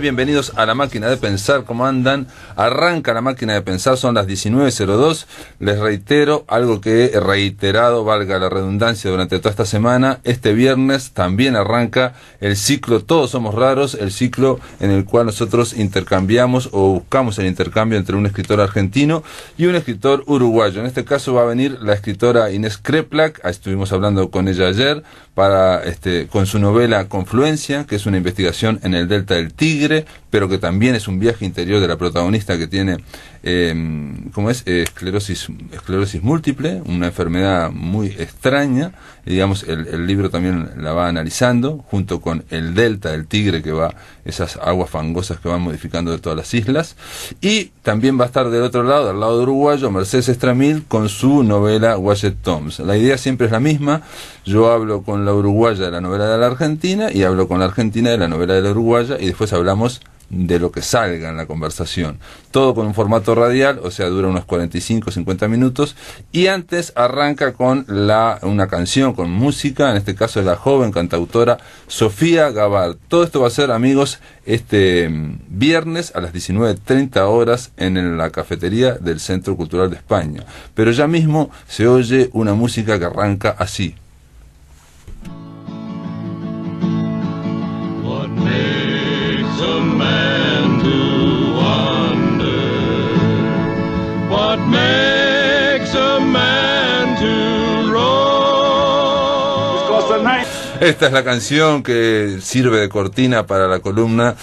Bienvenidos a La Máquina de Pensar. ¿Cómo andan? Arranca La Máquina de Pensar, son las 19:02. Les reitero algo que he reiterado, valga la redundancia, durante toda esta semana. Este viernes también arranca el ciclo Todos Somos Raros, el ciclo en el cual nosotros intercambiamos o buscamos el intercambio entre un escritor argentino y un escritor uruguayo. En este caso va a venir la escritora Inés Kreplak, estuvimos hablando con ella ayer, con su novela Confluencia, que es una investigación en el delta del Tigre, pero que también es un viaje interior de la protagonista que tiene esclerosis múltiple, una enfermedad muy extraña. Y digamos, el libro también la va analizando junto con el delta del Tigre, que va, esas aguas fangosas que van modificando de todas las islas. Y también va a estar del otro lado, del lado uruguayo, Mercedes Estramil con su novela Wyatt Thoms. La idea siempre es la misma. Yo hablo con la uruguaya de la novela de la argentina y hablo con la argentina de la novela de la uruguaya, y después hablamos de lo que salga en la conversación. Todo con un formato radial, o sea, dura unos 45-50 minutos. Y antes arranca con una canción, con música, en este caso de la joven cantautora Sofía Gabart. Todo esto va a ser, amigos, este viernes a las 19:30 horas en la cafetería del Centro Cultural de España. Pero ya mismo se oye una música que arranca así. A man to wonder, what makes a man to roam. Esta es la canción que sirve de cortina para la columna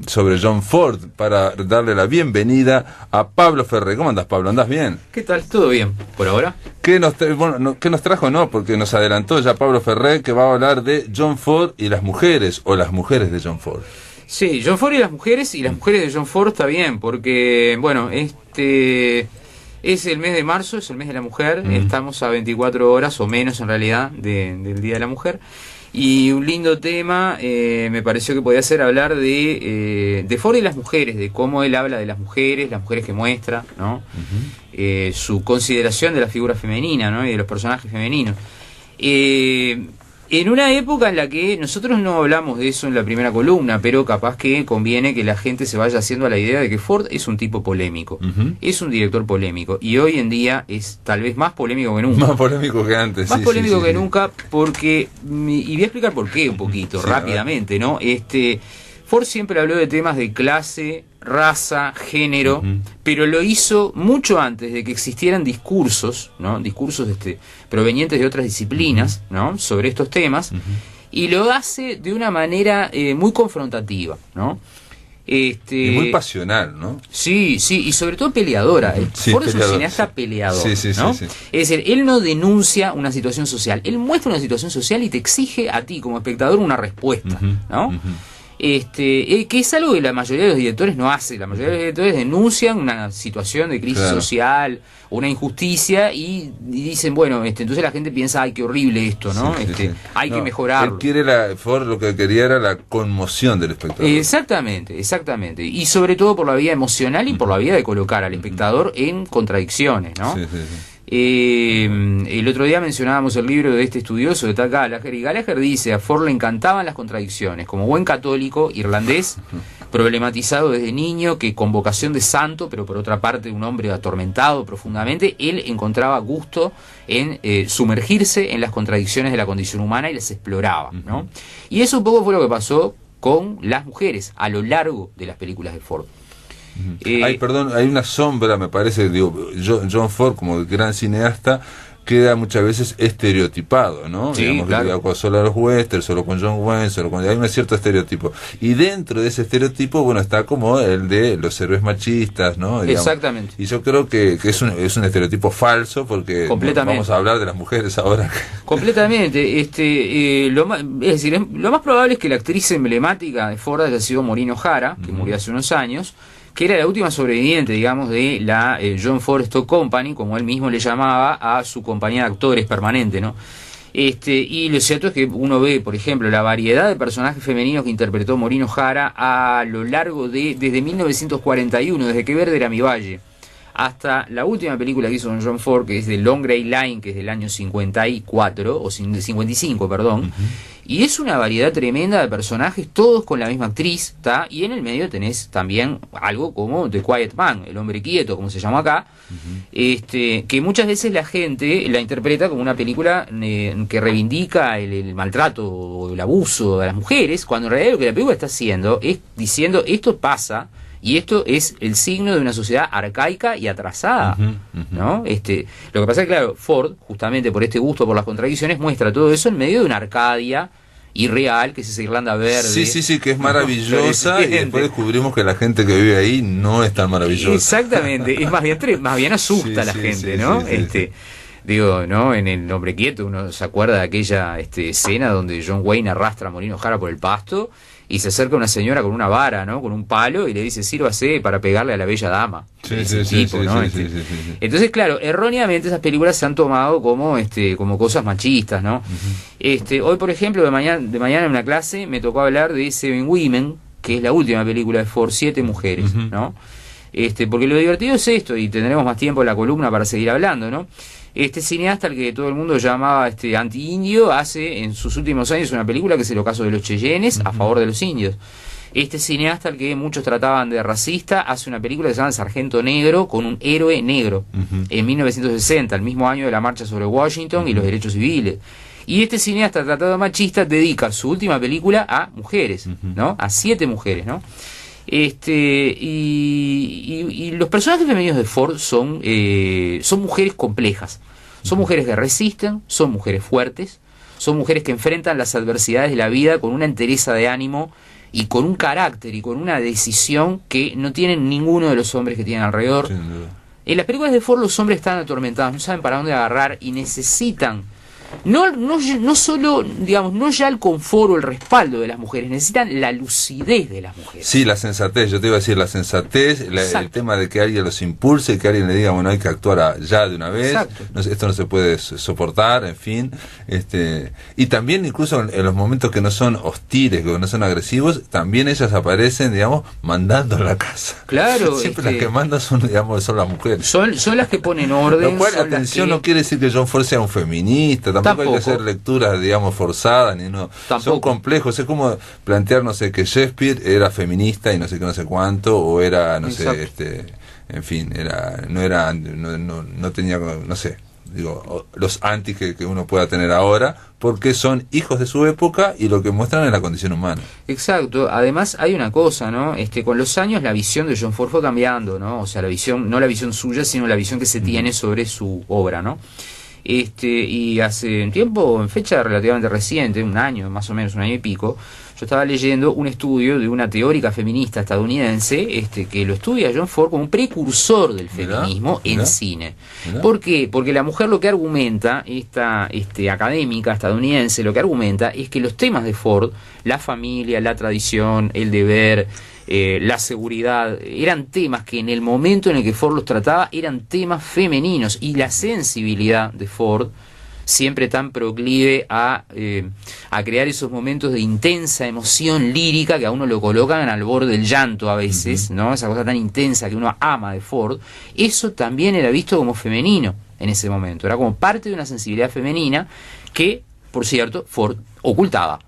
sobre John Ford, para darle la bienvenida a Pablo Ferré. ¿Cómo andás, Pablo? ¿Andás bien? ¿Qué tal? ¿Todo bien por ahora? ¿Qué nos trajo? No, porque nos adelantó ya Pablo Ferré, que va a hablar de John Ford y las mujeres, o las mujeres de John Ford. Sí, John Ford y las mujeres de John Ford está bien, porque, bueno, este es el mes de marzo, es el mes de la mujer, estamos a 24 horas o menos en realidad del Día de la Mujer, y un lindo tema me pareció que podía ser hablar de Ford y las mujeres, de cómo él habla de las mujeres que muestra, ¿no? Su consideración de la figura femenina, ¿no? Y de los personajes femeninos. En una época en la que nosotros no hablamos de eso en la primera columna, pero capaz que conviene que la gente se vaya haciendo a la idea de que Ford es un tipo polémico, es un director polémico, y hoy en día es tal vez más polémico que nunca. Más polémico que antes. Más polémico que nunca, porque, y voy a explicar por qué un poquito, rápidamente, ¿no? Ford siempre habló de temas de clase, raza, género, pero lo hizo mucho antes de que existieran discursos, ¿no? Discursos provenientes de otras disciplinas, ¿no? Sobre estos temas, y lo hace de una manera muy confrontativa, ¿no? Y muy pasional, ¿no? Sí, y sobre todo peleadora. Ford es un cineasta peleador, ¿no? Sí. Es decir, él no denuncia una situación social, él muestra una situación social y te exige a ti como espectador una respuesta, ¿no? Que es algo que la mayoría de los directores no hace. La mayoría de los directores denuncian una situación de crisis social, una injusticia, y dicen, bueno, entonces la gente piensa, ay, qué horrible esto, ¿no? Hay que mejorarlo. Ford lo que quería era la conmoción del espectador. Exactamente. Y sobre todo por la vía emocional y por la vía de colocar al espectador en contradicciones, ¿no? Sí. El otro día mencionábamos el libro de este estudioso de Tal Gallagher, y Gallagher dice: a Ford le encantaban las contradicciones, como buen católico irlandés, problematizado desde niño, que con vocación de santo, pero por otra parte un hombre atormentado profundamente, él encontraba gusto en sumergirse en las contradicciones de la condición humana y las exploraba, ¿no? Y eso un poco fue lo que pasó con las mujeres a lo largo de las películas de Ford. Hay una sombra, me parece, John Ford como gran cineasta queda muchas veces estereotipado, ¿no? Sí, digamos, claro. Solo a los westerns, solo con John Wayne, hay un cierto estereotipo. Y dentro de ese estereotipo, bueno, está como el de los héroes machistas, ¿no? Digamos. Exactamente. Y yo creo que es un estereotipo falso, porque vamos a hablar de las mujeres ahora. Completamente. Lo más probable es que la actriz emblemática de Ford haya sido Maureen O'Hara, que murió hace unos años, que era la última sobreviviente, digamos, de la John Ford Stock Company, como él mismo le llamaba a su compañía de actores permanente, ¿no? Y lo cierto es que uno ve, por ejemplo, la variedad de personajes femeninos que interpretó Maureen O'Hara a lo largo desde 1941, desde Que Verde era mi valle, hasta la última película que hizo con John Ford, que es The Long Grey Line, que es del año 54, o 55, perdón, Y es una variedad tremenda de personajes, todos con la misma actriz, ¿tá? Y en el medio tenés también algo como The Quiet Man, el hombre quieto, como se llama acá, que muchas veces la gente la interpreta como una película que reivindica el maltrato o el abuso de las mujeres, cuando en realidad lo que la película está haciendo es diciendo esto pasa y esto es el signo de una sociedad arcaica y atrasada, ¿no? Lo que pasa es que, claro, Ford, justamente por este gusto por las contradicciones, muestra todo eso en medio de una Arcadia irreal, que es esa Irlanda verde. Sí, que es maravillosa, y después descubrimos que la gente que vive ahí no es tan maravillosa. Exactamente, es más bien asusta a la gente, ¿no? Digo, ¿no? En El hombre quieto uno se acuerda de aquella escena donde John Wayne arrastra a Maureen O'Hara por el pasto y se acerca una señora con una vara, ¿no? Con un palo y le dice, sírvase para pegarle a la bella dama. Entonces, claro, erróneamente esas películas se han tomado como cosas machistas, ¿no? Hoy, por ejemplo, de mañana en una clase me tocó hablar de Seven Women, que es la última película de Ford, 7 mujeres, ¿no? Porque lo divertido es esto, y tendremos más tiempo en la columna para seguir hablando, ¿no? Este cineasta, al que todo el mundo llamaba anti-indio, hace en sus últimos años una película que es El ocaso de los Cheyennes, a favor de los indios. Este cineasta, al que muchos trataban de racista, hace una película que se llama El Sargento Negro, con un héroe negro, en 1960, el mismo año de la marcha sobre Washington y los derechos civiles. Y este cineasta tratado de machista dedica su última película a mujeres, ¿no? A 7 mujeres, ¿no? Y los personajes femeninos de Ford son mujeres complejas, son mujeres que resisten, son mujeres fuertes, son mujeres que enfrentan las adversidades de la vida con una entereza de ánimo y con un carácter y con una decisión que no tienen ninguno de los hombres que tienen alrededor. En las películas de Ford los hombres están atormentados, no saben para dónde agarrar y necesitan no solo, digamos, no ya el confort o el respaldo de las mujeres, necesitan la lucidez de las mujeres. Sí, la sensatez, yo te iba a decir la sensatez, el tema de que alguien los impulse, que alguien le diga, bueno, hay que actuar ya de una vez, esto no se puede soportar, en fin, y también incluso en los momentos que no son hostiles, que no son agresivos, también ellas aparecen, digamos, mandando la casa. Claro. Siempre las que mandan son las mujeres. Son las que ponen orden. Lo cual, atención, no quiere decir que John Ford sea un feminista, tampoco hay que hacer lecturas, digamos, forzadas, ni no. Son complejos, es como plantear, no sé, que Shakespeare era feminista y no sé qué, no sé cuánto, o era, no sé, en fin, no tenía, no sé, digo, los antis que uno pueda tener ahora, porque son hijos de su época y lo que muestran es la condición humana. Exacto. Además hay una cosa, ¿no? Con los años la visión de John Ford fue cambiando, ¿no? O sea, la visión, no la visión suya, sino la visión que se tiene sobre su obra, ¿no? Y hace un tiempo, en fecha relativamente reciente, un año, más o menos, un año y pico, yo estaba leyendo un estudio de una teórica feminista estadounidense, que lo estudia John Ford como un precursor del feminismo en cine. ¿Por qué? Porque la mujer lo que argumenta, esta académica estadounidense, lo que argumenta es que los temas de Ford, la familia, la tradición, el deber, la seguridad, eran temas que en el momento en el que Ford los trataba eran temas femeninos, y la sensibilidad de Ford, siempre tan proclive a crear esos momentos de intensa emoción lírica que a uno lo colocan al borde del llanto a veces, ¿no? Esa cosa tan intensa que uno ama de Ford, eso también era visto como femenino en ese momento, era como parte de una sensibilidad femenina que, por cierto, Ford ocultaba,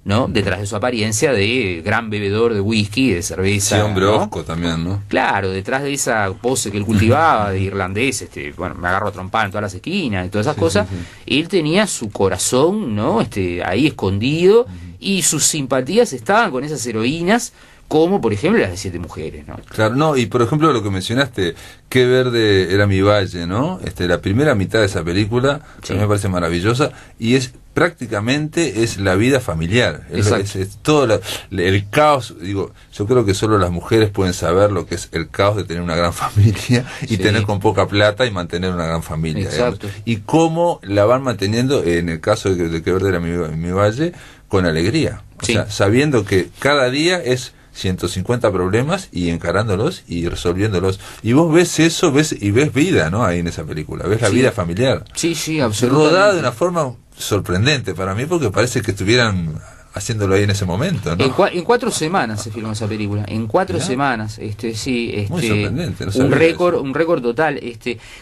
¿no? Detrás de su apariencia de gran bebedor de whisky, de cerveza. Sí, hombre, ¿no? osco también, ¿no? Claro, detrás de esa pose que él cultivaba de irlandés, bueno, me agarro a trompar en todas las esquinas y todas esas cosas, él tenía su corazón, ¿no? Ahí escondido, y sus simpatías estaban con esas heroínas, como por ejemplo las de 7 mujeres, ¿no? Claro, no, y por ejemplo lo que mencionaste, Qué verde era mi valle, ¿no? La primera mitad de esa película a mí me parece maravillosa, y prácticamente es la vida familiar, es todo el caos. Digo, yo creo que solo las mujeres pueden saber lo que es el caos de tener una gran familia y tener con poca plata y mantener una gran familia. Exacto. Y cómo la van manteniendo, en el caso de Qué verde era mi valle, con alegría, o sea, sabiendo que cada día es 150 problemas y encarándolos y resolviéndolos. Y vos ves eso, ves vida, ¿no? Ahí en esa película, ves la vida familiar. Sí, absolutamente. Rodada de una forma sorprendente para mí, porque parece que estuvieran haciéndolo ahí en ese momento, ¿no? En 4 semanas se filmó esa película, en 4 semanas, sí, muy sorprendente, no un récord total,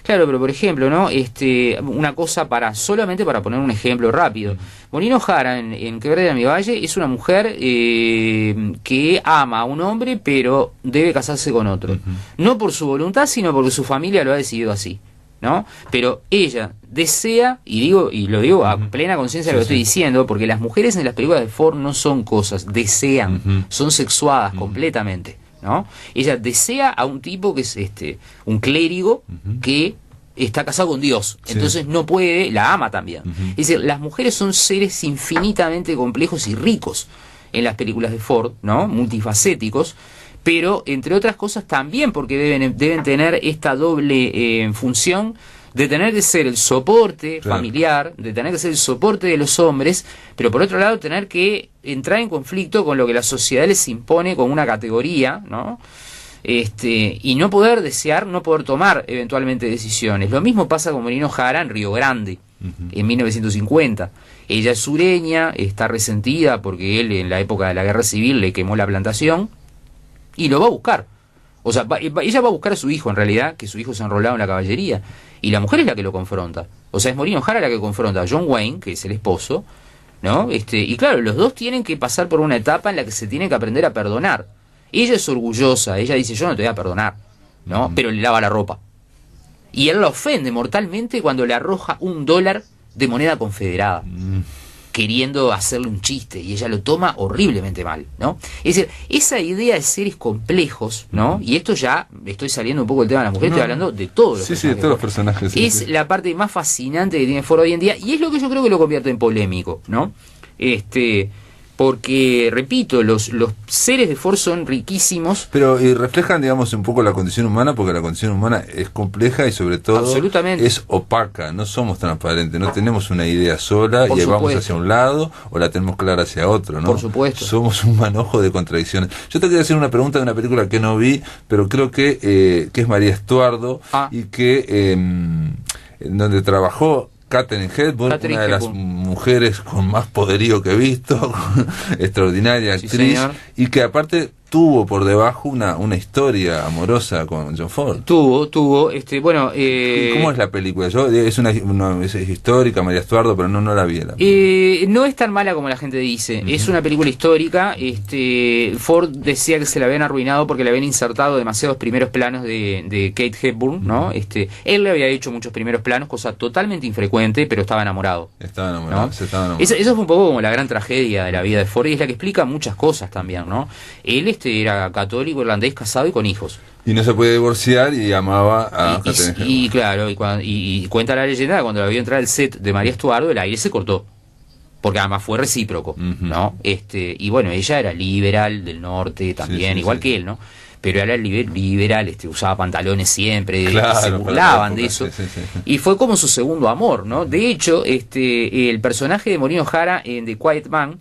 claro, pero por ejemplo, ¿no? Una cosa solamente para poner un ejemplo rápido. Morino Jara en Que verde era mi valle es una mujer que ama a un hombre, pero debe casarse con otro. No por su voluntad, sino porque su familia lo ha decidido así, ¿no? Pero ella desea, y lo digo a plena conciencia de lo que estoy diciendo, porque las mujeres en las películas de Ford no son cosas, desean, son sexuadas completamente, ¿no? Ella desea a un tipo que es un clérigo que está casado con Dios, entonces no puede, la ama también. Es decir, las mujeres son seres infinitamente complejos y ricos en las películas de Ford, ¿no? Multifacéticos, pero entre otras cosas también porque deben tener esta doble función de tener que ser el soporte familiar, de tener que ser el soporte de los hombres, pero por otro lado tener que entrar en conflicto con lo que la sociedad les impone como una categoría, ¿no? Y no poder desear, no poder tomar eventualmente decisiones. Lo mismo pasa con Morino Jara en Río Grande, en 1950. Ella es sureña, está resentida porque él en la época de la guerra civil le quemó la plantación, y lo va a buscar. O sea, ella va a buscar a su hijo en realidad, que su hijo se ha enrolado en la caballería, y la mujer es la que lo confronta. O sea, es Morino Jara la que confronta a John Wayne, que es el esposo, ¿no? Y claro, los dos tienen que pasar por una etapa en la que se tiene que aprender a perdonar. Ella es orgullosa, ella dice, yo no te voy a perdonar, ¿no? Pero le lava la ropa. Y él la ofende mortalmente cuando le arroja $1 de moneda confederada, queriendo hacerle un chiste, y ella lo toma horriblemente mal, ¿no? Es decir, esa idea de seres complejos, ¿no? Y esto ya, estoy saliendo un poco del tema de las mujeres, estoy hablando de todos los personajes. De todos los personajes. Es la parte más fascinante que tiene Ford hoy en día, y es lo que yo creo que lo convierte en polémico, ¿no? Porque, repito, los seres de Ford son riquísimos. Pero reflejan, digamos, un poco la condición humana, porque la condición humana es compleja y sobre todo es opaca, no somos transparentes, no tenemos una idea sola y vamos hacia un lado o la tenemos clara hacia otro, ¿no? Por supuesto. Somos un manojo de contradicciones. Yo te quería hacer una pregunta de una película que no vi, pero creo que es María Estuardo, y que donde trabajó Katharine Hepburn, una de las mujeres con más poderío que he visto, extraordinaria actriz, y que aparte tuvo por debajo una historia amorosa con John Ford. Tuvo, bueno... ¿Y cómo es la película? Es histórica, María Estuardo, pero no la vi. No es tan mala como la gente dice. Es una película histórica. Ford decía que se la habían arruinado porque le habían insertado demasiados primeros planos de Kate Hepburn, ¿no? Él le había hecho muchos primeros planos, cosa totalmente infrecuente, pero estaba enamorado. Se estaba enamorado. Eso fue un poco como la gran tragedia de la vida de Ford, y es la que explica muchas cosas también, ¿no? Él era católico, irlandés, casado y con hijos. Y no se puede divorciar, y amaba a Katharine Hepburn. Y claro, y cuenta la leyenda que cuando la vio entrar al set de María Estuardo, el aire se cortó. Porque además fue recíproco, ¿no? Y bueno, ella era liberal del norte también, igual que él, ¿no? Pero era liberal, usaba pantalones siempre, se burlaban de eso. Y fue como su segundo amor, ¿no? De hecho, el personaje de Morino Jara en The Quiet Man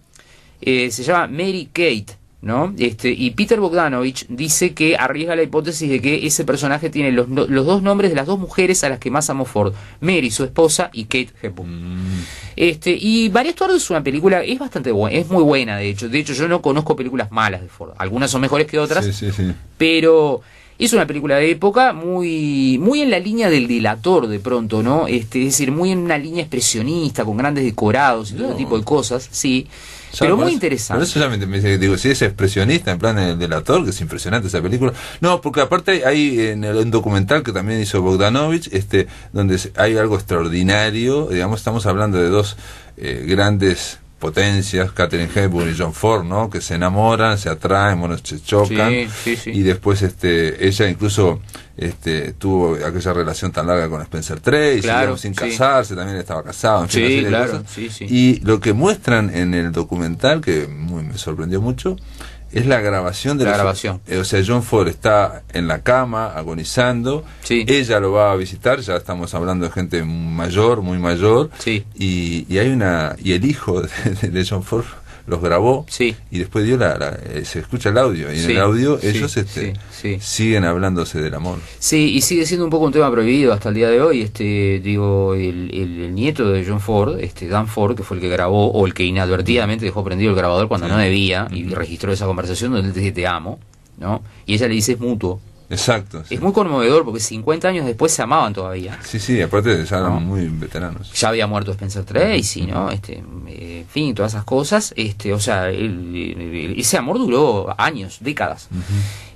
se llama Mary Kate, ¿no? Y Peter Bogdanovich dice que arriesga la hipótesis de que ese personaje tiene los dos nombres de las dos mujeres a las que más amó Ford: Mary, su esposa, y Kate Hepburn. Y María Estuardo es una película, es bastante buena, es muy buena, de hecho yo no conozco películas malas de Ford, algunas son mejores que otras, pero es una película de época muy en la línea del delator de pronto, ¿no? Es decir, muy en una línea expresionista, con grandes decorados y todo tipo de cosas, sí. Pero muy interesante. Por eso solamente me digo, si es expresionista en plan el delator, que es impresionante esa película. No, porque aparte hay en el documental que también hizo Bogdanovich, donde hay algo extraordinario, digamos, estamos hablando de dos grandes potencias, Katharine Hepburn y John Ford, ¿no? Que se enamoran, se atraen, bueno, se chocan, y después ella incluso tuvo aquella relación tan larga con Spencer Tracy, sin casarse, también estaba casado, en fin, y lo que muestran en el documental, que me sorprendió mucho, es la grabación de o sea, John Ford está en la cama agonizando, ella lo va a visitar, ya estamos hablando de gente mayor, muy mayor, y hay y el hijo de John Ford los grabó, sí, y después dio se escucha el audio, y en sí, el audio sí, ellos siguen hablándose del amor. Sí, y sigue siendo un poco un tema prohibido hasta el día de hoy. Digo, el nieto de John Ford, Dan Ford, que fue el que grabó, o el que inadvertidamente dejó prendido el grabador cuando no debía, y registró esa conversación donde él dice te amo, ¿no? Y ella le dice es mutuo. Exacto. Sí. Es muy conmovedor porque 50 años después se amaban todavía. Sí, aparte ya eran muy veteranos. Ya había muerto Spencer Tracy, ¿no? En fin, todas esas cosas. O sea, ese amor duró años, décadas.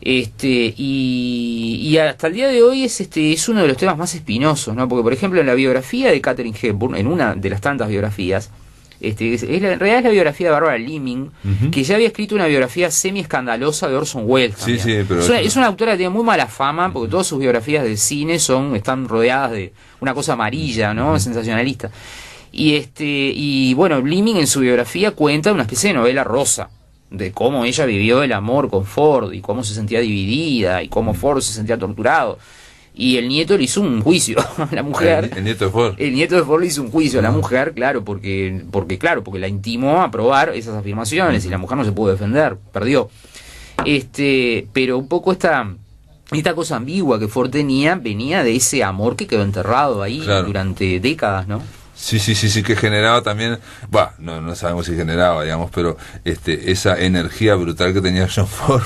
Y hasta el día de hoy es uno de los temas más espinosos, ¿no? Porque, por ejemplo, en la biografía de Katharine Hepburn, en una de las tantas biografías, en realidad es la biografía de Barbara Leaming, que ya había escrito una biografía semi-escandalosa de Orson Welles también. Pero es una autora que tiene muy mala fama, porque todas sus biografías de cine están rodeadas de una cosa amarilla, ¿no? Sensacionalista. Y bueno, Leaming en su biografía cuenta una especie de novela rosa, de cómo ella vivió el amor con Ford, y cómo se sentía dividida, y cómo Ford se sentía torturado. Y el nieto le hizo un juicio a la mujer. El nieto de Ford. El nieto de Ford le hizo un juicio a la mujer, claro, porque la intimó a probar esas afirmaciones, y la mujer no se pudo defender, perdió. Pero un poco esta cosa ambigua que Ford tenía venía de ese amor que quedó enterrado ahí durante décadas, ¿no? Sí, que generaba también, no sabemos si generaba, digamos, pero esa energía brutal que tenía John Ford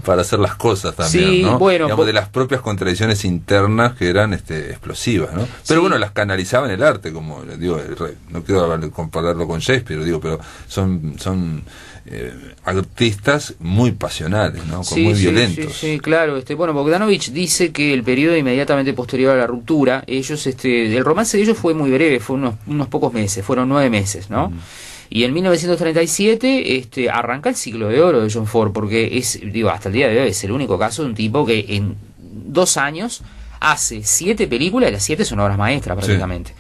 para hacer las cosas también, ¿no? Bueno, digamos, de las propias contradicciones internas que eran explosivas, ¿no? Pero bueno, las canalizaba en el arte, como digo, no quiero compararlo con Shakespeare, digo, pero son artistas muy pasionales, ¿no? Muy violentos. Sí, claro. Bueno, Bogdanovich dice que el periodo inmediatamente posterior a la ruptura, ellos, el romance de ellos fue muy breve, fue unos pocos meses, fueron 9 meses, ¿no? Y en 1937 arranca el ciclo de oro de John Ford, porque hasta el día de hoy es el único caso de un tipo que en 2 años hace 7 películas, y las 7 son obras maestras prácticamente.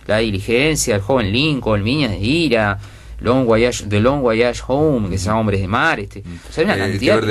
La Diligencia, El joven Lincoln, Viñas de Ira, The Long Voyage Home, que se llama Hombres de Mar, o sea, una cantidad Que ver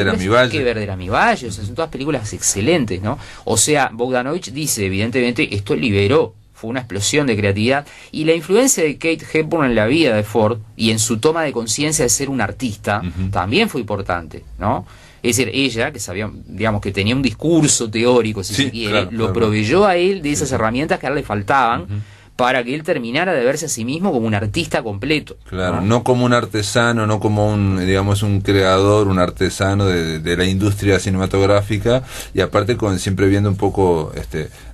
de la mi valle, o sea, son todas películas excelentes, ¿no? O sea, Bogdanovich dice, evidentemente, esto liberó, fue una explosión de creatividad, y la influencia de Kate Hepburn en la vida de Ford y en su toma de conciencia de ser un artista también fue importante, ¿no? Es decir, ella, que sabía, digamos, que tenía un discurso teórico, si se quiere, lo proveyó a él de esas herramientas que a él le faltaban, para que él terminara de verse a sí mismo como un artista completo. Claro, no como un artesano, no como un creador, un artesano de la industria cinematográfica, y aparte siempre viendo un poco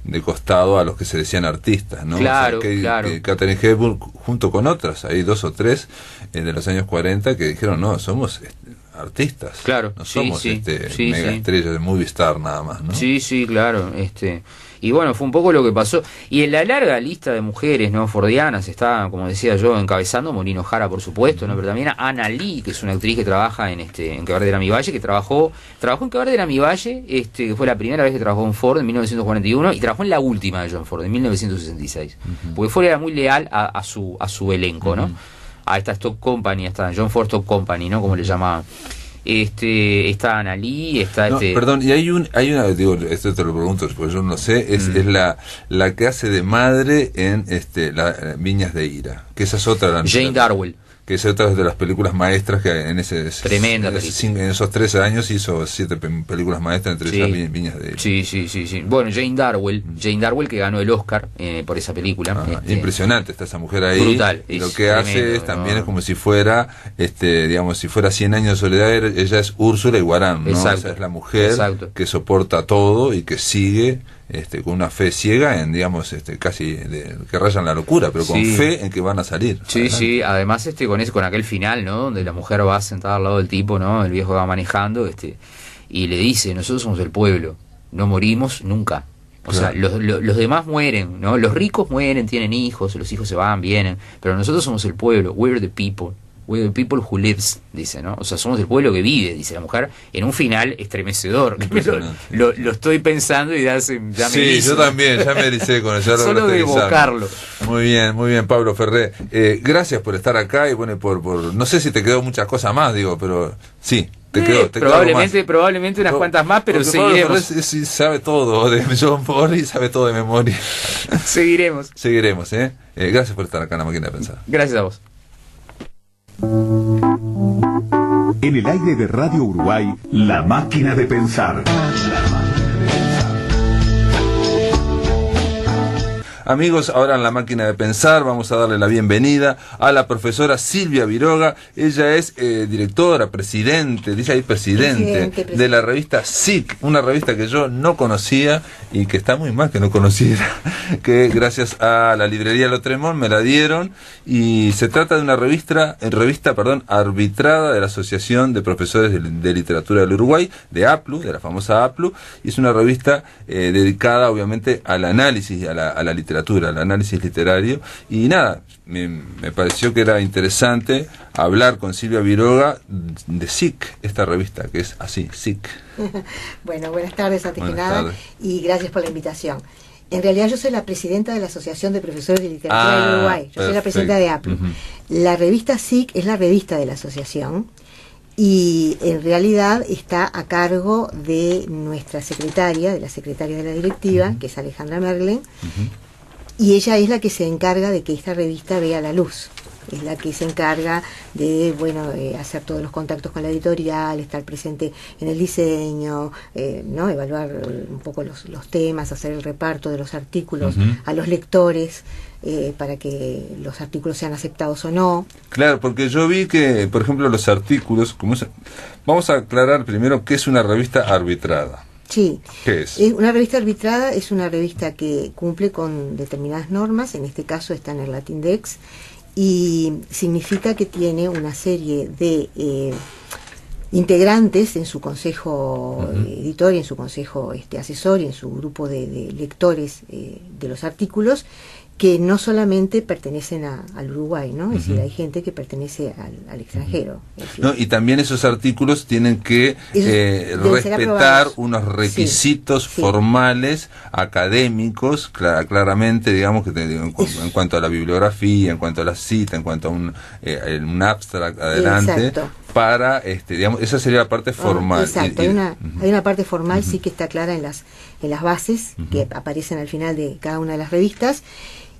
de costado a los que se decían artistas, ¿no? Claro, que Katharine Hepburn, junto con otras, hay 2 o 3 de los años 40 que dijeron, no, somos artistas, no somos mega estrellas de movie star nada más, ¿no? Sí, claro, y bueno, fue un poco lo que pasó. Y en la larga lista de mujeres, ¿no?, fordianas, está, como decía yo, encabezando Maureen O'Hara, por supuesto, ¿no? Pero también a Anna Lee, que es una actriz que trabaja en Que ver de la mi valle, que trabajó en Que ver de la mi valle, que fue la primera vez que trabajó en Ford en 1941, y trabajó en la última de John Ford en 1966. Porque Ford era muy leal a su elenco, ¿no? A esta Stock Company, esta John Ford Stock Company, ¿no?, como le llamaban. Está Anna Lee, está perdón, y hay una, digo, esto te lo pregunto porque yo no sé, es la que hace de madre en Viñas de Ira, que esa es otra, Jane Darwell, que es otra de las películas maestras que en tremenda en esos 13 años hizo 7 películas maestras, entre ellas Viñas de Ira. Sí. Bueno, Jane Darwell que ganó el Oscar por esa película. Impresionante está esa mujer ahí. Brutal. Y lo que hace también es como si fuera, digamos, si fuera 100 años de soledad, ella es Úrsula Iguarán, ¿no? Esa es la mujer que soporta todo y que sigue con una fe ciega en, digamos, casi que rayan la locura, pero con fe en que van a salir. Sí, además con aquel final, ¿no?, donde la mujer va sentada al lado del tipo, ¿no?, el viejo va manejando, y le dice, nosotros somos el pueblo, no morimos nunca. O sea, los demás mueren, ¿no? Los ricos mueren, tienen hijos, los hijos se van, vienen, pero nosotros somos el pueblo, we're the people. We're the people who lives, dice, ¿no? O sea, somos el pueblo que vive, dice la mujer, en un final estremecedor. Lo estoy pensando y ya me sí, yo también, ya me ericé con eso. Solo de evocarlo. Muy bien, Pablo Ferré. Gracias por estar acá y bueno, por no sé si te quedó muchas cosas más, digo, pero sí. Probablemente unas cuantas más, pero seguiremos. Sí, sabe todo de John Ford y sabe todo de memoria. Seguiremos. Gracias por estar acá en La Máquina de Pensar. Gracias a vos. En el aire de Radio Uruguay, La Máquina de Pensar. Amigos, ahora en La Máquina de Pensar vamos a darle la bienvenida a la profesora Silvia Viroga. Ella es directora, presidente de la revista SIC, una revista que yo no conocía y que está muy mal que no conociera, que gracias a la librería Lotremont me la dieron, y se trata de una revista arbitrada de la Asociación de Profesores de Literatura del Uruguay, de APLU, de la famosa APLU, y es una revista dedicada obviamente al análisis, a la literatura, al análisis literario, y nada, me pareció que era interesante hablar con Silvia Viroga de SIC, esta revista que es así, SIC. Bueno, buenas tardes antes que nada, y gracias por la invitación. En realidad yo soy la presidenta de la Asociación de Profesores de Literatura del Uruguay, yo soy la presidenta de APLU. La revista SIC es la revista de la asociación, y en realidad está a cargo de nuestra secretaria, de la secretaria de la directiva, que es Alejandra Merlen, y ella es la que se encarga de que esta revista vea la luz. Es la que se encarga de, hacer todos los contactos con la editorial, estar presente en el diseño, evaluar un poco los temas, hacer el reparto de los artículos a los lectores, para que los artículos sean aceptados o no. Claro, porque yo vi que, por ejemplo, los artículos, vamos a aclarar primero qué es una revista arbitrada. Sí. ¿Qué es? Una revista arbitrada es una revista que cumple con determinadas normas, en este caso está en el Latindex, y significa que tiene una serie de integrantes en su consejo editor y en su consejo asesor y en su grupo de lectores de los artículos, que no solamente pertenecen al Uruguay, ¿no? Es decir, hay gente que pertenece al extranjero. No, y también esos artículos tienen que respetar unos requisitos formales, académicos, claramente, digamos, en cuanto a la bibliografía, en cuanto a la cita, en cuanto a un abstract adelante. Exacto. Para, digamos, esa sería la parte formal. Exacto, hay una parte formal, sí, que está clara en las bases que aparecen al final de cada una de las revistas,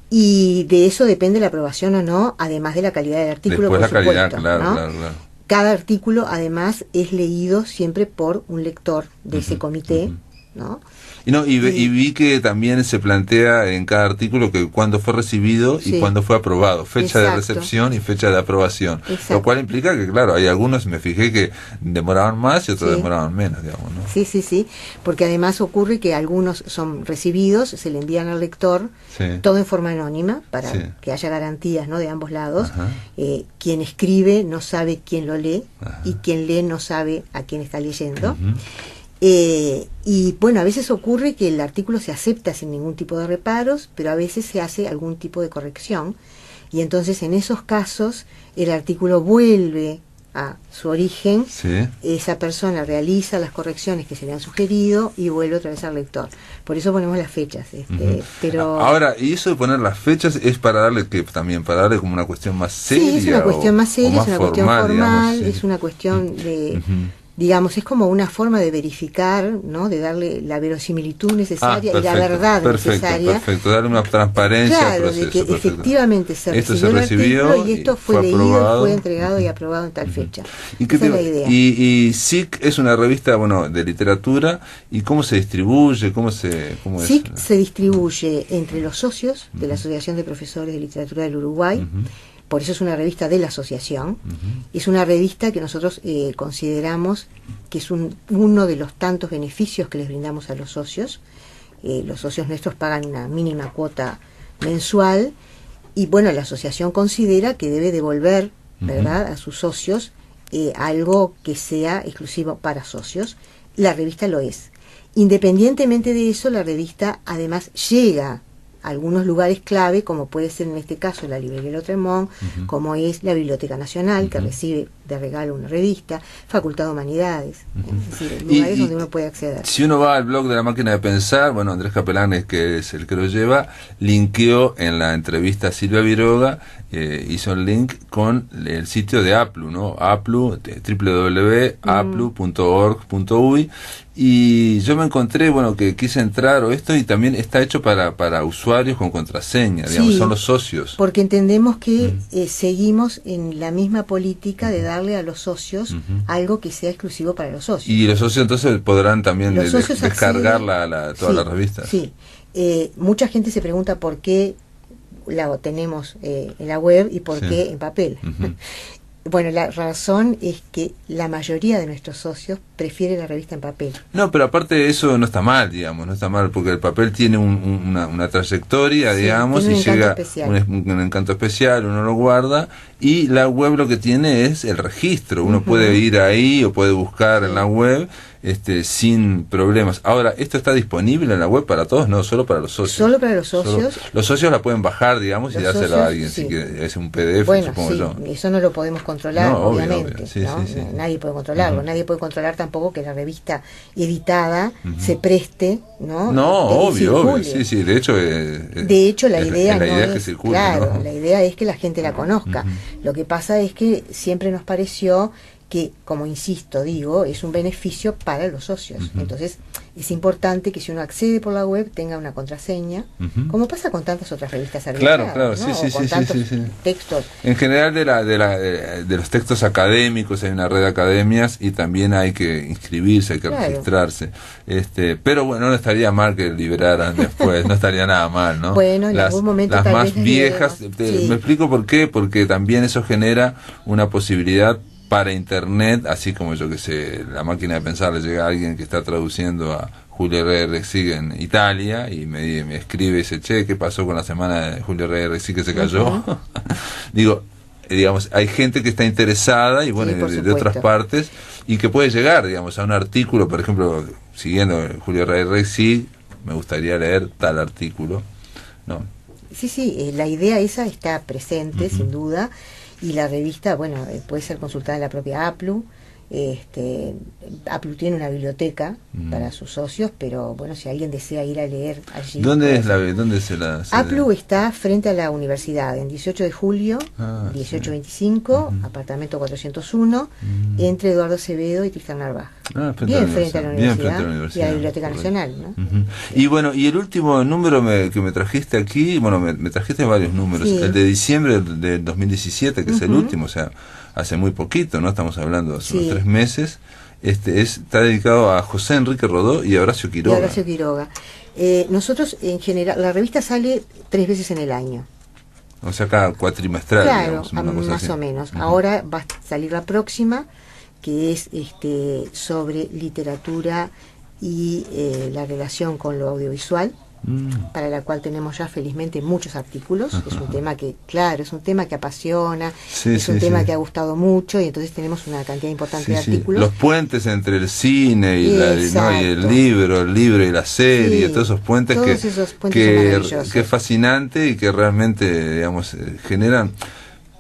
y de eso depende la aprobación o no, además de la calidad del artículo. Después por la supuesto, calidad, ¿no? claro. Cada artículo, además, es leído siempre por un lector de ese comité, ¿no? Y vi que también se plantea en cada artículo que cuándo fue recibido y cuándo fue aprobado, fecha de recepción y fecha de aprobación. Lo cual implica que, claro, hay algunos, me fijé, que demoraban más y otros demoraban menos, digamos, ¿no? Sí, porque además ocurre que algunos son recibidos, se le envían al lector, todo en forma anónima, para que haya garantías, ¿no?, de ambos lados. Quien escribe no sabe quién lo lee, y quien lee no sabe a quién está leyendo. Y bueno, a veces ocurre que el artículo se acepta sin ningún tipo de reparos, pero a veces se hace algún tipo de corrección, y entonces en esos casos el artículo vuelve a su origen, esa persona realiza las correcciones que se le han sugerido y vuelve otra vez al lector. Por eso ponemos las fechas. Pero ahora, y eso de poner las fechas es para darle como una cuestión más seria. Sí, es una cuestión más seria, es una cuestión formal, digamos, es una cuestión de... Digamos, es como una forma de verificar, ¿no?, de darle la verosimilitud necesaria y la verdad necesaria. Perfecto, darle una transparencia al proceso. De que efectivamente se recibió el artículo y esto fue leído, fue entregado y aprobado en tal fecha. Esa es la idea. Y SIC es una revista, de literatura, ¿y cómo se distribuye? SIC se distribuye entre los socios de la Asociación de Profesores de Literatura del Uruguay. Por eso es una revista de la asociación. Es una revista que nosotros consideramos que es uno de los tantos beneficios que les brindamos a los socios. Los socios nuestros pagan una mínima cuota mensual, y bueno, la asociación considera que debe devolver, ¿verdad?, a sus socios algo que sea exclusivo para socios. La revista lo es. Independientemente de eso, la revista además llega algunos lugares clave, como puede ser en este caso la librería Lotremont, como es la Biblioteca Nacional, que recibe de regalo una revista, Facultad de Humanidades, es decir, lugares donde uno puede acceder. Si uno va al blog de La Máquina de Pensar, Andrés Capelán, que es el que lo lleva, linkeó en la entrevista a Silvia Viroga, hizo el link con el sitio de APLU, ¿no? APLU, www.aplu.org.uy, y yo me encontré, que quise entrar y también está hecho para usuarios usuarios con contraseña, digamos, Sí, son los socios. porque entendemos que seguimos en la misma política de darle a los socios algo que sea exclusivo para los socios. Y los socios entonces podrán también Los socios descargar acceden- toda sí, la revista. Sí, mucha gente se pregunta por qué la tenemos en la web y por Sí. qué en papel. Ujú. Bueno, la razón es que la mayoría de nuestros socios prefiere la revista en papel. No, pero aparte de eso no está mal, digamos, no está mal, porque el papel tiene una trayectoria, Sí, digamos, tiene y un encanto llega especial. un encanto especial, uno lo guarda, y la web lo que tiene es el registro, uno puede ir ahí o puede buscar en la web sin problemas. Ahora, ¿esto está disponible en la web para todos? No, solo para los socios. Solo para los socios. Los socios la pueden bajar, digamos, y Los dársela socios, a alguien, sí. si quiere, es un PDF, Bueno, supongo sí, yo. eso no lo podemos controlar, No, obvio, obviamente. obvio. Sí, ¿no? sí, sí. Nadie puede controlarlo. Nadie puede controlar tampoco que la revista editada se preste, ¿no? No, Y obvio, obvio. circule. Sí, de hecho... De hecho, la idea la no idea es que circule, claro, ¿no? la idea es que la gente la conozca. Lo que pasa es que siempre nos pareció que, como insisto, digo, es un beneficio para los socios. Entonces, es importante que si uno accede por la web tenga una contraseña, como pasa con tantas otras revistas arbitradas, Claro, ¿no? sí, O sí, con sí, tantos sí, sí. textos. En general de los textos académicos hay una red de academias y también hay que inscribirse, hay que Claro. registrarse. Pero bueno, no estaría mal que liberaran después, no estaría nada mal, ¿no? Bueno, en algún momento las tal más vez las viejas, liberemos. Sí. me explico por qué, porque también eso genera una posibilidad para internet, así como yo que sé, la máquina de pensar le llega a alguien que está traduciendo a Julio Rexig en Italia y me escribe y dice, che, ¿qué pasó con la semana de Julio Rexig que se cayó? Digo, digamos, hay gente que está interesada y bueno, Sí, por de otras supuesto. partes y que puede llegar, digamos, a un artículo, por ejemplo, siguiendo Julio Rexig, me gustaría leer tal artículo, ¿no? Sí, la idea esa está presente, sin duda, y la revista, bueno, puede ser consultada en la propia APLU. APLU tiene una biblioteca para sus socios, pero bueno, si alguien desea ir a leer allí... ¿Dónde puede se la APLU está frente a la universidad, en 18 de julio, Ah, 1825, apartamento 401, entre Eduardo Acevedo y Tristán Narvaja. Bien frente a la universidad y a la Biblioteca correcto. Nacional, ¿no? Y bueno, y el último número que me trajiste aquí, bueno, me trajiste varios números, Sí. el de diciembre del 2017, que es el último, o sea, hace muy poquito, ¿no? Estamos hablando hace unos 3 meses. Está dedicado a José Enrique Rodó y a Horacio Quiroga. Y Horacio Quiroga. Nosotros, en general, la revista sale 3 veces en el año. O sea, cada cuatrimestral, Claro, digamos, una cosa más así. o menos. Ahora va a salir la próxima, que es sobre literatura y la relación con lo audiovisual, para la cual tenemos ya felizmente muchos artículos. Es un tema que, claro, es un tema que apasiona, es un tema que ha gustado mucho, y entonces tenemos una cantidad importante de artículos. Los puentes entre el cine y, Exacto. y el libro y la serie, Sí, todos esos puentes, todos esos puentes son maravillosos. que es fascinante y que realmente, digamos, generan,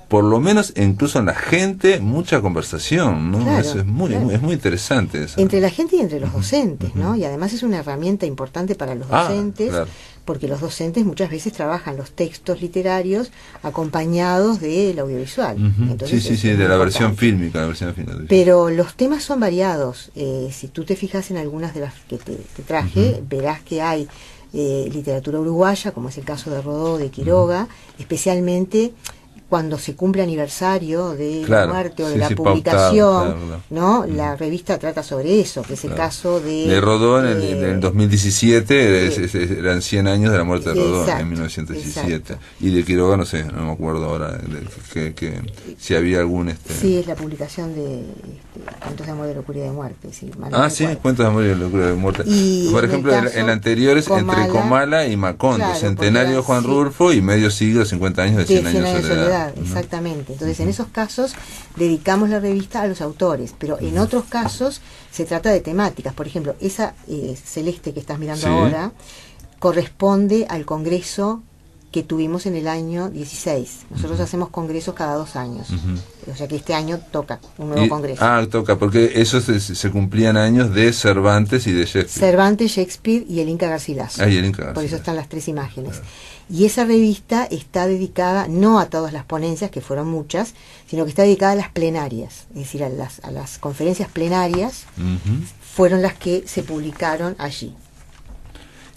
por lo menos incluso en la gente, mucha conversación, ¿no? Claro, Eso es muy interesante eso. Entre la gente y entre los docentes, ¿no? Y además es una herramienta importante para los docentes, claro. porque los docentes muchas veces trabajan los textos literarios acompañados del audiovisual. Entonces Sí, es de muy la versión importante. fílmica. Pero los temas son variados. Si tú te fijas en algunas de las que te traje, verás que hay literatura uruguaya, como es el caso de Rodó, de Quiroga, especialmente cuando se cumple aniversario de la muerte o de la publicación, claro. ¿no? La revista trata sobre eso, que es el caso de Rodó en el 2017, eran 100 años de la muerte de Rodó, Exacto, en 1917. exacto. Y de Quiroga, no sé, no me acuerdo ahora si había algún... Sí, es la publicación de Cuentos de amor, de locura y de muerte. Sí, Cuentos de amor y de locura y de muerte. Y por en ejemplo, el caso, en anteriores, entre Comala y Macondo, claro, centenario de Juan Rulfo y medio siglo, 50 años de 100 años de soledad. Exactamente. Entonces, en esos casos dedicamos la revista a los autores, pero en otros casos se trata de temáticas. Por ejemplo, esa celeste que estás mirando ahora corresponde al congreso que tuvimos en el año 16. Nosotros hacemos congresos cada 2 años. O sea que este año toca un nuevo congreso. Toca, porque esos se cumplían años de Cervantes y de Shakespeare. Cervantes, Shakespeare y el Inca Garcilaso. Y el Inca Garcilaso. Por eso están las 3 imágenes. Claro. Y esa revista está dedicada no a todas las ponencias, que fueron muchas, sino que está dedicada a las plenarias, es decir, a las conferencias plenarias, fueron las que se publicaron allí.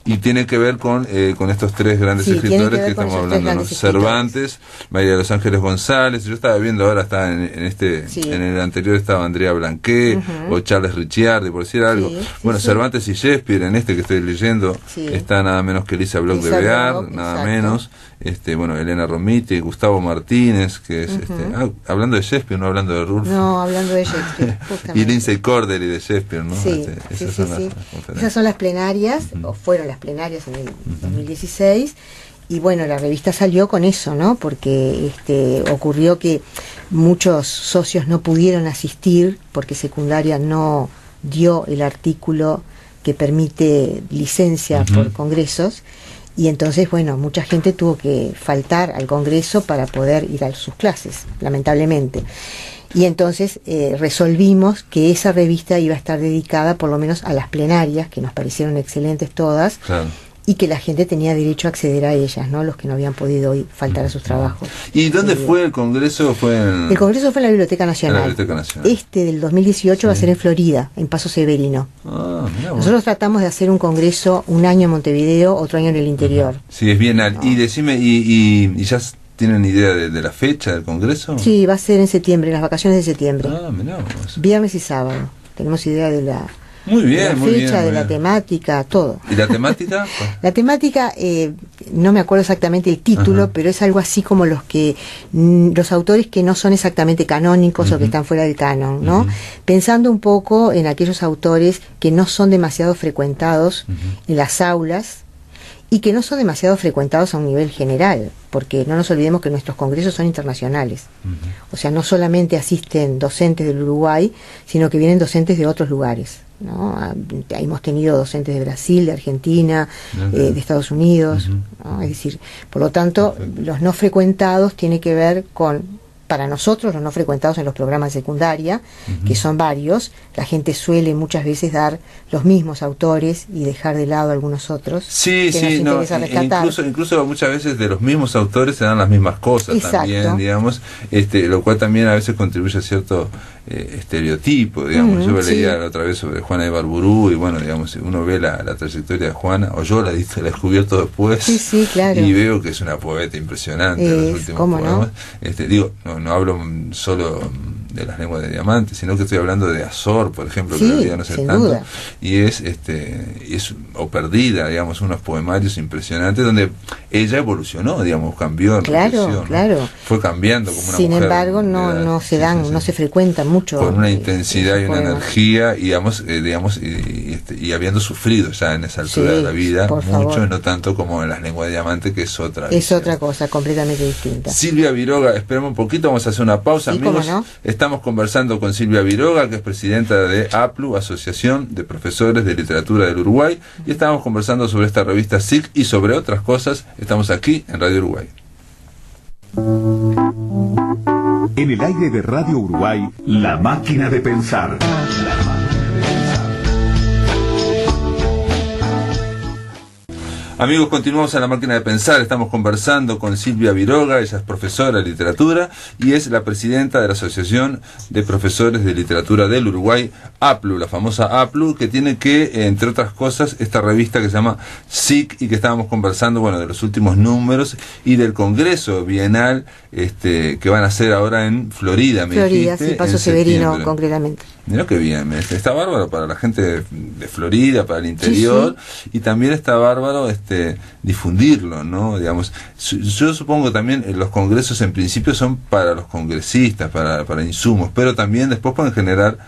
y tiene que ver con estos tres grandes escritores que estamos hablando, ¿no? Cervantes, María de los Ángeles González. Yo estaba viendo ahora, está en el anterior estaba Andrea Blanqué, o Charles Ricciardi, por decir algo. Bueno, Cervantes y Shakespeare, en este que estoy leyendo, está nada menos que Elisa Bloch de Bear, nada menos. Bueno, Elena Romiti, Gustavo Martínez, que es hablando de Shakespeare, no hablando de Rulfo. No, hablando de Shakespeare, y Lindsay Cordeley de Shakespeare, ¿no? Esas son las plenarias, o fueron las plenarias en el 2016, y bueno, la revista salió con eso, ¿no? Porque ocurrió que muchos socios no pudieron asistir porque Secundaria no dio el artículo que permite licencia por congresos. Y entonces, bueno, mucha gente tuvo que faltar al congreso para poder ir a sus clases, lamentablemente. Y entonces resolvimos que esa revista iba a estar dedicada por lo menos a las plenarias, que nos parecieron excelentes todas, y que la gente tenía derecho a acceder a ellas, ¿no? Los que no habían podido faltar a sus trabajos. ¿Y dónde fue el congreso? El congreso fue en la Biblioteca Nacional. Este del 2018 va a ser en Florida, en Paso Severino. Nosotros tratamos de hacer un congreso un año en Montevideo, otro año en el interior. Sí, es bienal. Y decime, ¿y ya tienen idea de la fecha del congreso? Sí, va a ser en septiembre, en las vacaciones de septiembre. Mirá vos. Viernes y sábado. Tenemos idea de la... Muy bien, de la fecha, de la temática, todo. ¿Y la temática? La temática, no me acuerdo exactamente el título, pero es algo así como los autores que no son exactamente canónicos o que están fuera del canon, ¿no? Pensando un poco en aquellos autores que no son demasiado frecuentados en las aulas y que no son demasiado frecuentados a un nivel general, porque no nos olvidemos que nuestros congresos son internacionales. O sea, no solamente asisten docentes del Uruguay, sino que vienen docentes de otros lugares, ¿no? Hemos tenido docentes de Brasil, de Argentina, de Estados Unidos, ¿no? Es decir, por lo tanto, los no frecuentados tiene que ver con, para nosotros, los no frecuentados en los programas de secundaria, que son varios, la gente suele muchas veces dar los mismos autores y dejar de lado algunos otros. Sí, sí, no, incluso muchas veces de los mismos autores se dan las mismas cosas también, digamos, lo cual también a veces contribuye a cierto estereotipo, digamos. Yo leía la otra vez sobre Juana de Barburú y bueno, digamos, uno ve la trayectoria de Juana, o yo la he descubierto después, y veo que es una poeta impresionante en los últimos poemas. No hablo solo de las lenguas de diamante, sino que estoy hablando de Azor, por ejemplo, que la vida no sé tanto, duda. Y es o Perdida, digamos, unos poemarios impresionantes donde ella evolucionó, digamos, cambió, claro. Fue cambiando como una Sin mujer. Sin embargo, no se frecuenta mucho. Con una intensidad y una energía, y y habiendo sufrido ya en esa altura de la vida mucho, no tanto como en las lenguas de diamante, que es otra. Es otra cosa completamente distinta. Silvia Viroga, esperemos un poquito, vamos a hacer una pausa, amigos. ¿Cómo no? Estamos conversando con Silvia Viroga, que es presidenta de APLU, Asociación de Profesores de Literatura del Uruguay, y estamos conversando sobre esta revista SIC y sobre otras cosas. Estamos aquí en Radio Uruguay. En el aire de Radio Uruguay, La Máquina de Pensar. Amigos, continuamos en La Máquina de Pensar. Estamos conversando con Silvia Viroga, ella es profesora de literatura y es la presidenta de la Asociación de Profesores de Literatura del Uruguay, APLU, la famosa APLU, que tiene entre otras cosas, esta revista que se llama SIC, y que estábamos conversando, bueno, de los últimos números y del Congreso Bienal que van a hacer ahora en Florida, me dijiste, sí, Paso Severino, concretamente. Mirá qué bien, está bárbaro para la gente de Florida, para el interior, y también está bárbaro difundirlo, ¿no? Digamos, yo supongo también los congresos en principio son para los congresistas, para insumos, pero también después pueden generar,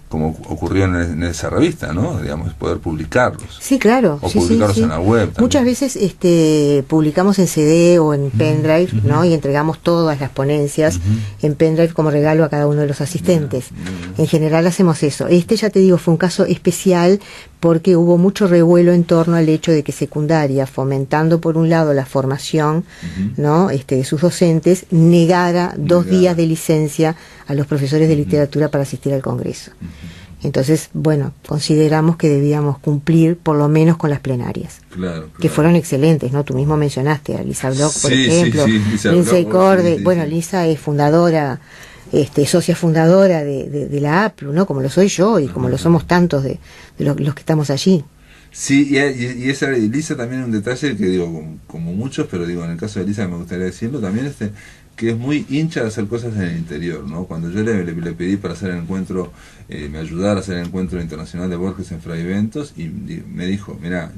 como ocurrió en esa revista, ¿no? Digamos, poder publicarlos. Sí, claro. O publicarlos en la web también. Muchas veces publicamos en CD o en pendrive, ¿no? Y entregamos todas las ponencias en pendrive como regalo a cada uno de los asistentes. En general hacemos eso. Ya te digo, fue un caso especial porque hubo mucho revuelo en torno al hecho de que secundaria, fomentando por un lado la formación, ¿no? De sus docentes, negara 2 días de licencia a los profesores de literatura para asistir al Congreso. Entonces, bueno, consideramos que debíamos cumplir por lo menos con las plenarias, que fueron excelentes, ¿no? Tú mismo mencionaste a Lisa Bloch, por ejemplo, Lindsay Cordeley. Bueno, Lisa es fundadora, socia fundadora de la APLU, ¿no? Como lo soy yo y como lo somos tantos de los que estamos allí. Sí, y esa Elisa también un detalle que digo, como muchos, pero digo, en el caso de Elisa me gustaría decirlo, también que es muy hincha de hacer cosas en el interior, ¿no? Cuando yo le pedí para hacer el encuentro, me ayudara a hacer el encuentro internacional de Borges en Fraiventos, y me dijo, mira,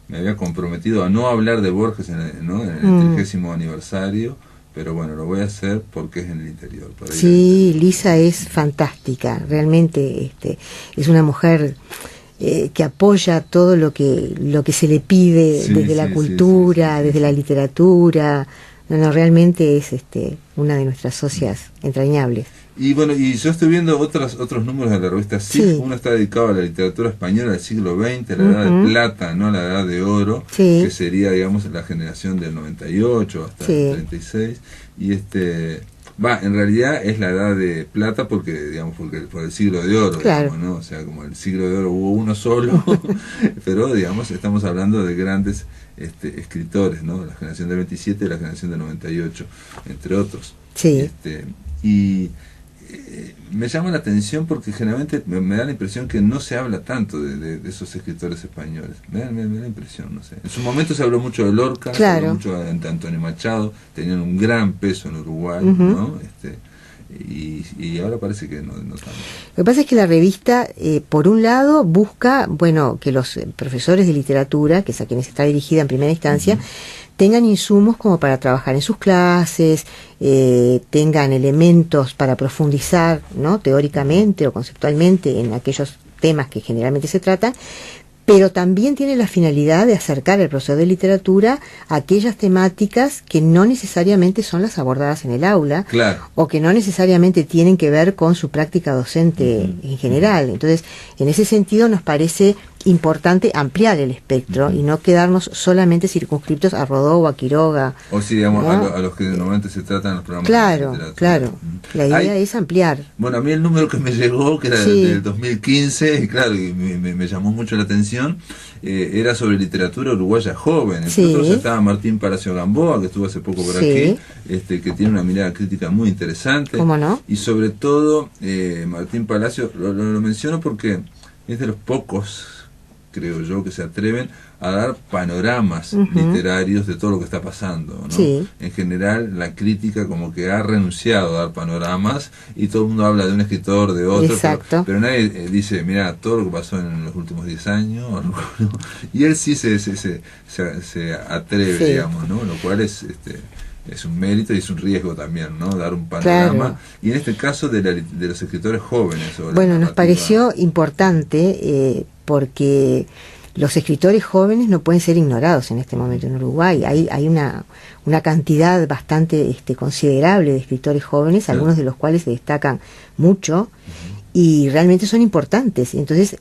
me había comprometido a no hablar de Borges en el 30º aniversario, pero bueno, lo voy a hacer porque es en el interior. Sí, Lisa es fantástica, realmente es una mujer que apoya todo lo que se le pide, desde la cultura, desde la literatura. No, realmente es una de nuestras socias entrañables. Y bueno, y yo estoy viendo otros números de la revista SIG. Uno está dedicado a la literatura española del siglo XX, la edad de plata, no la edad de oro, que sería, digamos, la generación del 98 hasta el 36. Y en realidad es la edad de plata porque por el siglo de oro, claro. Digamos, ¿no? O sea, como el siglo de oro hubo uno solo, pero digamos, estamos hablando de grandes escritores, ¿no? La generación del 27 y la generación del 98, entre otros. Sí. Me llama la atención porque generalmente me da la impresión que no se habla tanto de esos escritores españoles. Me da la impresión, no sé. En su momento se habló mucho de Lorca, claro. Se habló mucho de Antonio Machado, tenían un gran peso en Uruguay, ¿no? Y ahora parece que no tanto. Lo que pasa es que la revista, por un lado, busca, que los profesores de literatura, que es a quienes está dirigida en primera instancia, tengan insumos como para trabajar en sus clases, tengan elementos para profundizar, ¿no? Teóricamente o conceptualmente en aquellos temas que generalmente se tratan, pero también tiene la finalidad de acercar al profesor de literatura a aquellas temáticas que no necesariamente son las abordadas en el aula, claro. O que no necesariamente tienen que ver con su práctica docente en general. Entonces, en ese sentido nos parece importante ampliar el espectro y no quedarnos solamente circunscriptos a Rodó o a Quiroga. O si, digamos, ¿no? a los que normalmente se tratan los programas claro, de literatura. Claro, la idea es ampliar. Bueno, a mí el número que me llegó, que era del 2015, y claro, y me llamó mucho la atención, era sobre literatura uruguaya joven. Entre otros estaba Martín Palacio Gamboa, que estuvo hace poco por aquí, que tiene una mirada crítica muy interesante. ¿Cómo no? Y sobre todo, Martín Palacio, lo menciono porque es de los pocos, creo yo, que se atreven a dar panoramas literarios de todo lo que está pasando, ¿no? Sí. En general, la crítica como que ha renunciado a dar panoramas y todo el mundo habla de un escritor, de otro, pero nadie dice, mira, todo lo que pasó en los últimos 10 años, y él sí se atreve, digamos, ¿no? Lo cual es un mérito y es un riesgo también, ¿no? Dar un panorama. Claro. Y en este caso de los escritores jóvenes. Bueno, nos pareció importante porque los escritores jóvenes no pueden ser ignorados en este momento en Uruguay. Hay una cantidad bastante considerable de escritores jóvenes, algunos de los cuales se destacan mucho. Y realmente son importantes. Entonces,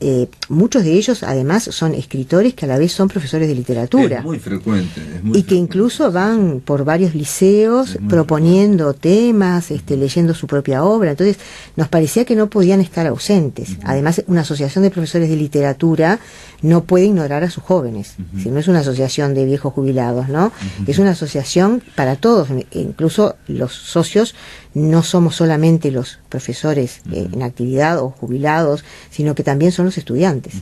muchos de ellos además son escritores que a la vez son profesores de literatura. Es muy frecuente. Y que incluso van por varios liceos proponiendo temas, leyendo su propia obra. Entonces, nos parecía que no podían estar ausentes. Además, una asociación de profesores de literatura no puede ignorar a sus jóvenes. Si no es una asociación de viejos jubilados, ¿no? Es una asociación para todos. Incluso los socios no somos solamente los profesores en actividad o jubilados, sino que también son los estudiantes.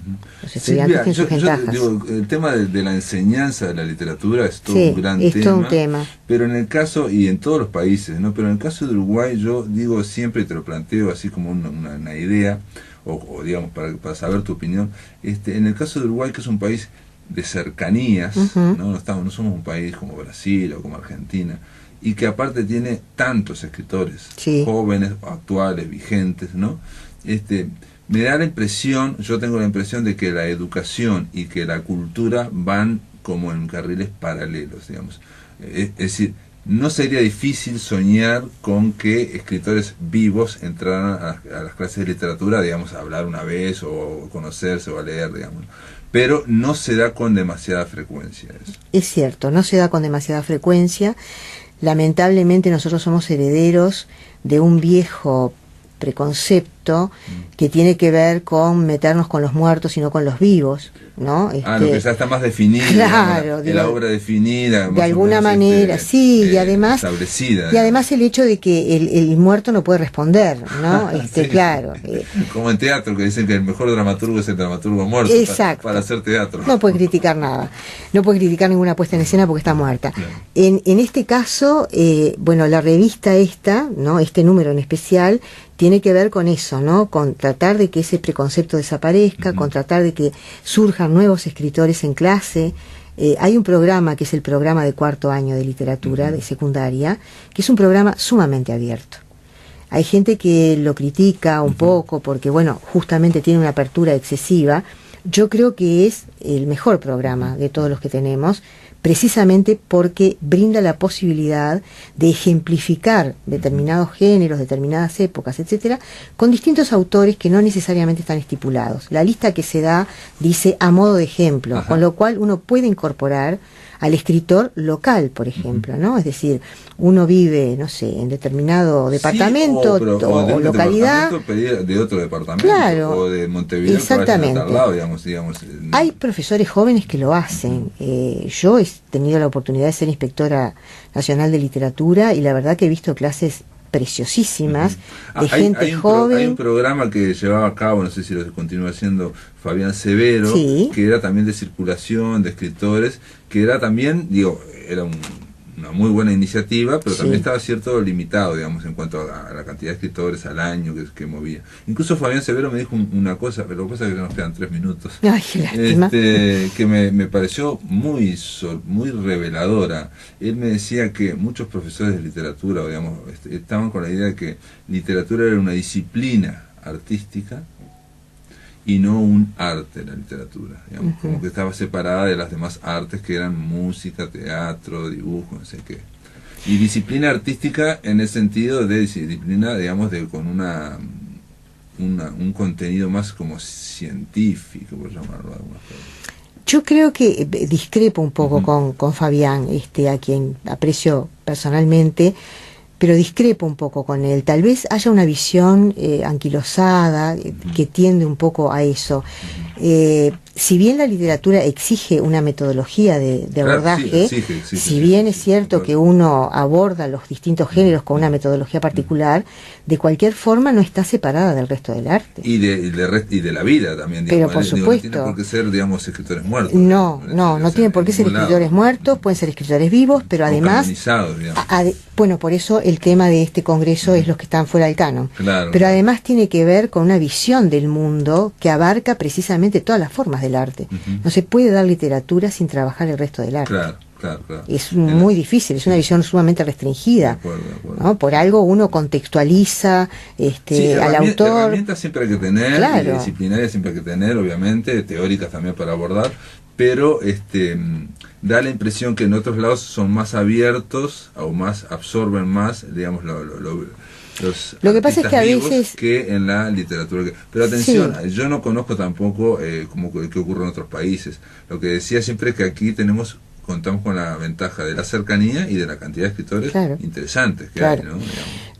Los estudiantes tienen sus ventajas. El tema de la enseñanza de la literatura es todo un gran tema. Todo un tema. Pero en el caso, y en todos los países, ¿no? Pero en el caso de Uruguay, yo digo siempre, y te lo planteo así como una idea, o digamos, para saber tu opinión, en el caso de Uruguay, que es un país de cercanías, no somos un país como Brasil o como Argentina, y que aparte tiene tantos escritores jóvenes, actuales, vigentes, ¿no? Me da la impresión, yo tengo la impresión de que la educación y que la cultura van como en carriles paralelos, digamos. Es decir, no sería difícil soñar con que escritores vivos entraran a las clases de literatura, digamos, a hablar una vez o conocerse o a leer, digamos. Pero no se da con demasiada frecuencia eso. Es cierto, no se da con demasiada frecuencia. Lamentablemente nosotros somos herederos de un viejo preconcepto concepto que tiene que ver con meternos con los muertos y no con los vivos, ¿no? Lo que ya está más definido, claro, la obra definida, de alguna manera, sí, y además establecida. Y además el hecho de que el muerto no puede responder, ¿no? Sí. Claro. Como en teatro, que dicen que el mejor dramaturgo es el dramaturgo muerto. Exacto. Para hacer teatro. No puede criticar nada, no puede criticar ninguna puesta en escena porque está muerta. Claro. En este caso, bueno, la revista esta, ¿no? Este número en especial tiene que ver con eso, ¿no? Con tratar de que ese preconcepto desaparezca, con tratar de que surjan nuevos escritores en clase. Hay un programa que es el programa de cuarto año de literatura de secundaria, que es un programa sumamente abierto. Hay gente que lo critica un poco porque, bueno, justamente tiene una apertura excesiva. Yo creo que es el mejor programa de todos los que tenemos, precisamente porque brinda la posibilidad de ejemplificar determinados géneros, determinadas épocas, etcétera, con distintos autores que no necesariamente están estipulados. La lista que se da dice a modo de ejemplo, con lo cual uno puede incorporar al escritor local, por ejemplo, ¿no? Es decir, uno vive, no sé, en determinado departamento o localidad de otro departamento, claro, o de Montevideo, exactamente. Que vayan a tal lado, digamos. Hay profesores jóvenes que lo hacen. Yo he tenido la oportunidad de ser inspectora nacional de literatura y la verdad que he visto clases preciosísimas de gente joven. Hay un programa que llevaba a cabo, no sé si lo continúa haciendo Fabián Severo, sí, que era también de circulación de escritores, que era también, era una muy buena iniciativa, pero también estaba cierto limitado, digamos, en cuanto a la cantidad de escritores al año que movía. Incluso Fabián Severo me dijo una cosa, pero lo que pasa es que nos quedan 3 minutos. Ay, qué lástima. Que me pareció muy reveladora. Él me decía que muchos profesores de literatura, digamos, estaban con la idea de que literatura era una disciplina artística y no un arte, la literatura, digamos, como que estaba separada de las demás artes que eran música, teatro, dibujo, no sé qué. Y disciplina artística en el sentido de disciplina, digamos, con un contenido más como científico, por llamarlo de alguna forma. Yo creo que discrepo un poco con Fabián, a quien aprecio personalmente, pero discrepo un poco con él. Tal vez haya una visión anquilosada que tiende un poco a eso. Si bien la literatura exige una metodología de abordaje, exige, si bien es cierto que uno aborda los distintos géneros con una metodología particular, de cualquier forma no está separada del resto del arte. Y de la vida también. Pero por supuesto. No tiene por qué ser, digamos, escritores muertos. No tienen por qué ser escritores muertos, pueden ser escritores vivos, pero además... Bueno, por eso el tema de este congreso es los que están fuera del canon. Claro. Pero además tiene que ver con una visión del mundo que abarca precisamente todas las formas del arte. No se puede dar literatura sin trabajar el resto del arte. Claro. Es muy difícil, es una visión sumamente restringida. De acuerdo. ¿No? Por algo uno contextualiza al autor. Herramientas siempre hay que tener, claro, disciplinarias siempre hay que tener, obviamente, teóricas también para abordar, pero da la impresión que en otros lados son más abiertos o más absorben más, digamos, lo que pasa es que a veces que en la literatura. Pero atención, yo no conozco tampoco como que ocurre en otros países. Lo que decía siempre es que aquí contamos con la ventaja de la cercanía y de la cantidad de escritores interesantes que hay, ¿no?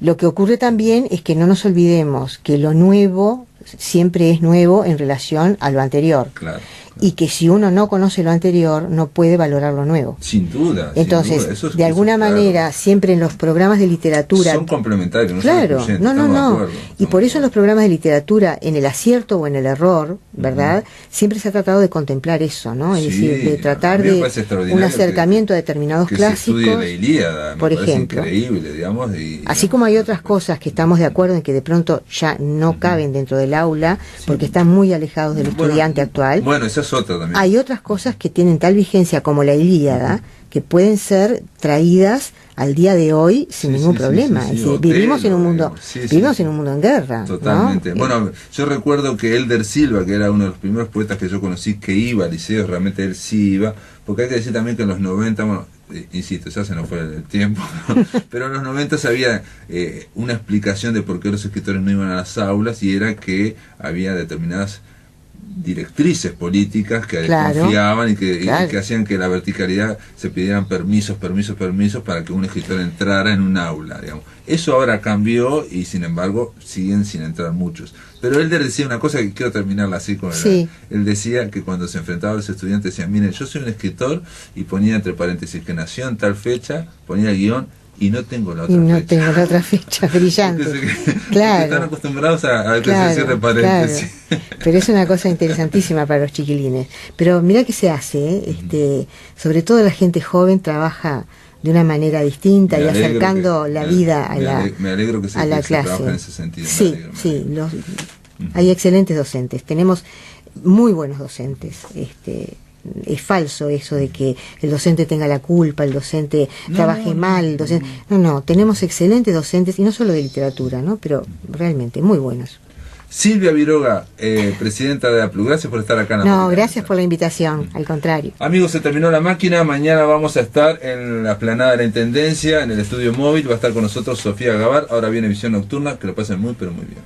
Lo que ocurre también es que no nos olvidemos que lo nuevo siempre es nuevo en relación a lo anterior. Claro. Y que si uno no conoce lo anterior, no puede valorar lo nuevo. Sin duda. Entonces, Eso de alguna manera, siempre en los programas de literatura... Son complementarios, no claro, son no. Y por eso en los programas de literatura, en el acierto o en el error, ¿verdad? Siempre se ha tratado de contemplar eso, ¿no? Es decir, de tratar de un acercamiento a determinados clásicos. Se estudie la Ilíada, por ejemplo. Increíble, digamos. Así como hay otras cosas que estamos de acuerdo en que de pronto ya no caben dentro del aula, porque están muy alejados del estudiante actual. Bueno, esa es otra también. Hay otras cosas que tienen tal vigencia como la Ilíada, que pueden ser traídas al día de hoy sin ningún problema. Es decir, vivimos en un mundo en guerra. Totalmente. ¿No? Bueno, yo recuerdo que Elder Silva, que era uno de los primeros poetas que yo conocí que iba a liceos, realmente él sí iba, porque hay que decir también que en los 90, bueno, insisto, ya se nos fue el tiempo, pero en los 90 había una explicación de por qué los escritores no iban a las aulas, y era que había determinadas directrices políticas que desconfiaban y que hacían que la verticalidad se pidieran permisos para que un escritor entrara en un aula, digamos. Eso ahora cambió y sin embargo siguen sin entrar muchos. Pero él decía una cosa que quiero terminarla así con él decía que cuando se enfrentaba a los estudiantes decía, miren, yo soy un escritor, y ponía entre paréntesis que nació en tal fecha, ponía el guión, y no tengo la otra fecha. Brillante. Claro. Están acostumbrados a que se cierre paréntesis. Claro. Pero es una cosa interesantísima para los chiquilines. Pero mira que se hace, sobre todo la gente joven trabaja de una manera distinta y acercando la vida a me alegro que a la clase. Trabaja en ese sentido. Hay excelentes docentes. Tenemos muy buenos docentes. Es falso eso de que el docente tenga la culpa, el docente trabaje mal, el docente... No, tenemos excelentes docentes, y no solo de literatura, ¿no? Pero realmente muy buenos. Silvia Viroga, presidenta de APLU, gracias por estar acá. Gracias por la invitación, al contrario. Amigos, se terminó la máquina. Mañana vamos a estar en la explanada de la Intendencia, en el estudio móvil. Va a estar con nosotros Sofía Gavar. Ahora viene Visión Nocturna. Que lo pasen muy, pero muy bien.